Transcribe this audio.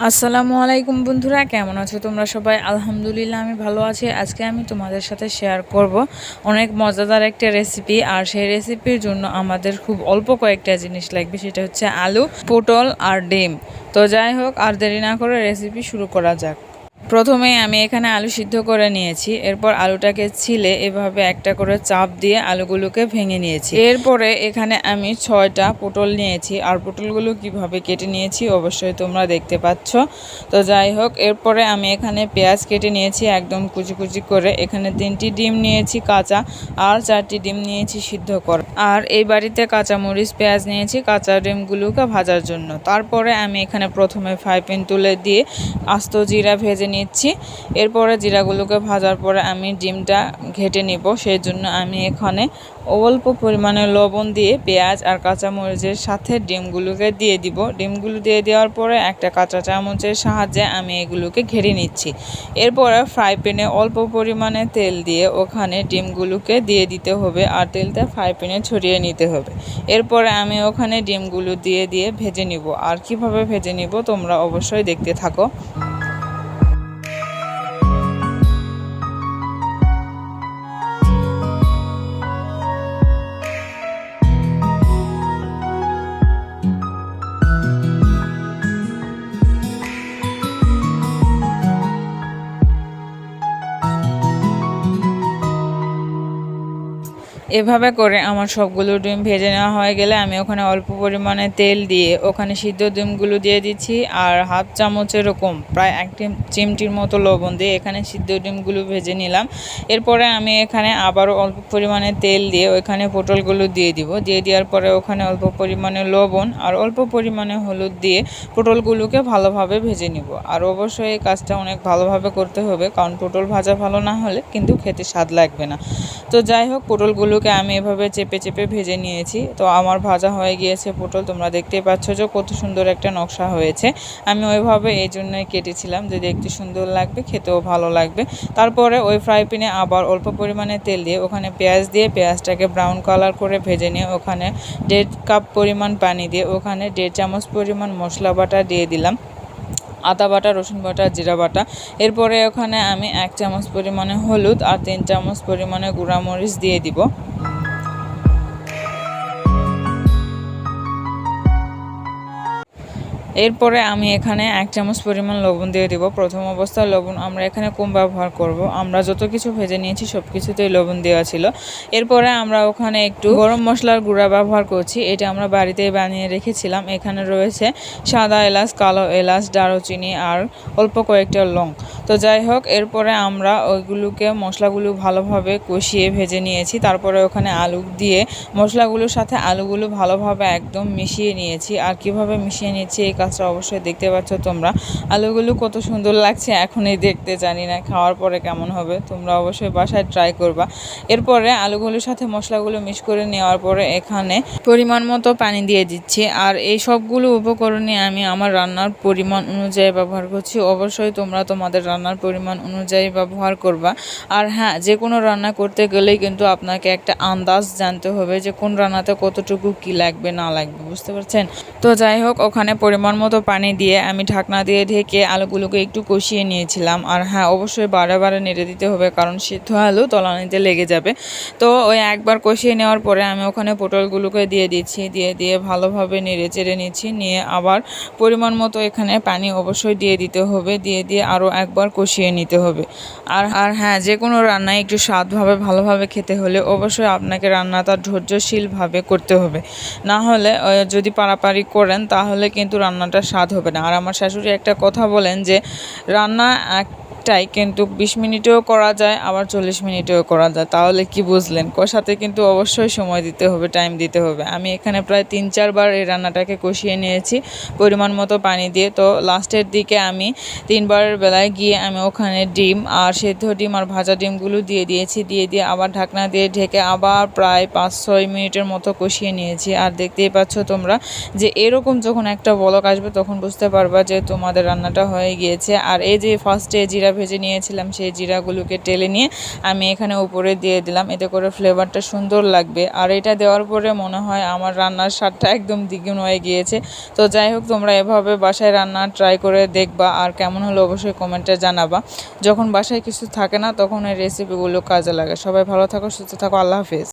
আসসালামু আলাইকুম বন্ধুরা, কেমন আছো তোমরা সবাই? আলহামদুলিল্লাহ আমি ভালো আছি। আজকে আমি তোমাদের সাথে শেয়ার করব অনেক মজাদার একটা রেসিপি। আর সেই রেসিপির জন্য আমাদের খুব অল্প কয়েকটা জিনিস লাগবে, সেটা হচ্ছে আলু, পটল আর ডিম। তো যাই হোক, আর দেরি না করে রেসিপি শুরু করা যাক। প্রথমে আমি এখানে আলু সিদ্ধ করে নিয়েছি। এরপর আলুটাকে ছিলে এভাবে একটা করে চাপ দিয়ে আলুগুলোকে ভেঙে নিয়েছি। এরপরে এখানে আমি 6টা পটল নিয়েছি। আর পটলগুলো কিভাবে কেটে নিয়েছি অবশ্যই তোমরা দেখতে পাচ্ছ। তো যাই হোক, এরপরে আমি এখানে পেঁয়াজ কেটে নিয়েছি একদম কুচি কুচি করে। এখানে 3টি ডিম নিয়েছি কাঁচা, আর 4টি ডিম নিয়েছি সিদ্ধ করা। আর এই বাড়িতে কাঁচামরিচ, পেঁয়াজ নিয়েছি কাঁচা ডিমগুলোকে ভাজার জন্য। তারপরে আমি এখানে প্রথমে ফ্রাই প্যান তুলে দিয়ে আস্ত জিরা ভেজে নিচ্ছি। এরপরে জিরাগুলোকে ভাজার পরে আমি ডিমটা ঘেটে নিব। সেই জন্য আমি এখানে অল্প পরিমাণে লবণ দিয়ে পেঁয়াজ আর কাঁচামরিচের সাথে ডিমগুলোকে দিয়ে দিব। ডিমগুলো দিয়ে দেওয়ার পরে একটা কাঁচা চামচের সাহায্যে আমি এগুলোকে ঘেটে নিচ্ছি। এরপরে ফ্রাই প্যানে অল্প পরিমাণে তেল দিয়ে ওখানে ডিমগুলোকে দিয়ে দিতে হবে, আর তেলটা ফ্রাই প্যানে ছড়িয়ে নিতে হবে। এরপরে আমি ওখানে ডিমগুলো দিয়ে ভেজে নিব। আর কিভাবে ভেজে নিব তোমরা অবশ্যই দেখতে থাকো। এভাবে করে আমার সবগুলো ডিম ভেজে নেওয়া হয়ে গেলে আমি ওখানে অল্প পরিমাণে তেল দিয়ে ওখানে সিদ্ধ ডিমগুলো দিয়ে দিচ্ছি। আর হাফ চামচ এরকম প্রায় 1 চিমটির মতো লবণ দিয়ে এখানে সিদ্ধ ডিমগুলো ভেজে নিলাম। এরপরে আমি এখানে আবারও অল্প পরিমাণে তেল দিয়ে ওইখানে পটলগুলো দিয়ে দিব। দিয়ে দেওয়ার পরে ওখানে অল্প পরিমাণে লবণ আর অল্প পরিমাণে হলুদ দিয়ে পটলগুলোকে ভালোভাবে ভেজে নিব। আর অবশ্যই এই কাজটা অনেক ভালোভাবে করতে হবে, কারণ পটল ভাজা ভালো না হলে কিন্তু খেতে স্বাদ লাগবে না। তো যাই হোক, পটলগুলোকে আমি এভাবে চেপে চেপে ভেজে নিয়েছি। তো আমার ভাজা হয়ে গিয়েছে পটল। তোমরা দেখতেই পাচ্ছ যে কত সুন্দর একটা নকশা হয়েছে। আমি ওইভাবে এই জন্যই কেটেছিলাম যে দেখতে সুন্দর লাগবে, খেতেও ভালো লাগবে। তারপরে ওই ফ্রাই প্যানে আবার অল্প পরিমাণে তেল দিয়ে ওখানে পেঁয়াজ দিয়ে পেঁয়াজটাকে ব্রাউন কালার করে ভেজে নিয়ে ওখানে 1.5 কাপ পরিমাণ পানি দিয়ে ওখানে 1.5 চামচ পরিমাণ মশলা বাটা দিয়ে দিলাম, আদা বাটা, রসুন বাটা, জিরা বাটা। এরপরে ওখানে আমি 1 চামচ পরিমাণে হলুদ আর 3 চামচ পরিমাণে গুঁড়া মরিচ দিয়ে দিব। এরপরে আমি এখানে 1 চামচ পরিমাণ লবণ দিয়ে দিব। প্রথম অবস্থায় লবণ আমরা এখানে কম ব্যবহার করব। আমরা যত কিছু ভেজে নিয়েছি সব কিছুতেই লবণ দেওয়া ছিল। এরপরে আমরা ওখানে একটু গরম মশলার গুঁড়া ব্যবহার করছি। এটা আমরা বাড়িতেই বানিয়ে রেখেছিলাম। এখানে রয়েছে সাদা এলাচ, কালো এলাচ, দারুচিনি আর অল্প কয়েকটা লং। তো যাই হোক, এরপরে আমরা ওইগুলোকে মশলাগুলো ভালোভাবে কষিয়ে ভেজে নিয়েছি। তারপরে ওখানে আলু দিয়ে মশলাগুলোর সাথে আলুগুলো ভালোভাবে একদম মিশিয়ে নিয়েছি। আর কিভাবে মিশিয়ে নিয়েছি এই কাজটা অবশ্যই দেখতে পাচ্ছ তোমরা। আলুগুলো কত সুন্দর লাগছে এখনই দেখতে, জানি না খাওয়ার পরে কেমন হবে। তোমরা অবশ্যই বাসায় ট্রাই করবা। এরপরে আলুগুলোর সাথে মশলাগুলো মিক্স করে নেওয়ার পরে এখানে পরিমাণ মতো পানি দিয়ে দিচ্ছি। আর এই সবগুলো উপকরণই আমি আমার রান্নার পরিমাণ অনুযায়ী ব্যবহার করছি। অবশ্যই তোমরা তোমাদের রান্নার পরিমাণ অনুযায়ী ব্যবহার করবা। আর হ্যাঁ, যে কোনো রান্না করতে গেলেই কিন্তু আপনাকে একটা আন্দাজ জানতে হবে যে কোন রান্নাতে কতটুকু কি লাগবে না লাগবে, বুঝতে পারছেন? তো যাই হোক, ওখানে পরিমাণ মতো পানি দিয়ে আমি ঢাকনা দিয়ে ঢেকে আলুগুলোকে একটু কষিয়ে নিয়েছিলাম। আর হ্যাঁ, অবশ্যই বারে বারে নেড়ে দিতে হবে, কারণ সিদ্ধ আলু তলানিতে লেগে যাবে। তো ওই একবার কষিয়ে নেওয়ার পরে আমি ওখানে পটলগুলোকে দিয়ে দিচ্ছি। দিয়ে ভালোভাবে নেড়ে চেড়ে নিচ্ছি। নিয়ে আবার পরিমাণ মতো এখানে পানি অবশ্যই দিয়ে দিতে হবে। দিয়ে আরও একবার কষিয়ে নিতে হবে। আর হ্যাঁ, যে কোনো রান্নায় একটু স্বাদভাবে ভালোভাবে খেতে হলে অবশ্যই আপনাকে রান্নাটা ধৈর্যশীলভাবে করতে হবে। না হলে যদি পারাপারি করেন তাহলে কিন্তু রান্নাটা স্বাদ হবে না। আর আমার শাশুড়ি একটা কথা বলেন যে রান্না একটাই, কিন্তু 20 মিনিটেও করা যায়, আবার 40 মিনিটেও করা যায়। তাহলে কি বুঝলেন? কষাতে কিন্তু অবশ্যই সময় দিতে হবে, টাইম দিতে হবে। আমি এখানে প্রায় 3-4 বার এই রান্নাটাকে কষিয়ে নিয়েছি পরিমাণ মতো পানি দিয়ে। তো লাস্টের দিকে আমি 3 বারের বেলায় গিয়ে আমি ওখানে ডিম আর সেদ্ধ ডিম আর ভাজা ডিমগুলো দিয়ে দিয়েছি। দিয়ে আবার ঢাকনা দিয়ে ঢেকে আবার প্রায় 5-6 মিনিটের মতো কষিয়ে নিয়েছি। আর দেখতেই পাচ্ছ তোমরা যে এরকম যখন একটা বলক আসবে তখন বুঝতে পারবা যে তোমাদের রান্নাটা হয়ে গিয়েছে। আর এই যে ফার্স্টে জিরা ভেজে নিয়েছিলাম সেই জিরাগুলোকে টেলে নিয়ে আমি এখানে উপরে দিয়ে দিলাম, এতে করে ফ্লেভারটা সুন্দর লাগবে। আর এটা দেওয়ার পরে মনে হয় আমার রান্নার স্বাদটা একদম দ্বিগুণ হয়ে গিয়েছে। তো যাই হোক, তোমরা এভাবে বাসায় রান্না ট্রাই করে দেখবা, আর কেমন হলো অবশ্যই কমেন্টে জানাবা। যখন বাসায় কিছু থাকে না তখন এই রেসিপিগুলো কাজে লাগে। সবাই ভালো থাকো, সুস্থ থাকো, আল্লাহ হাফেজ।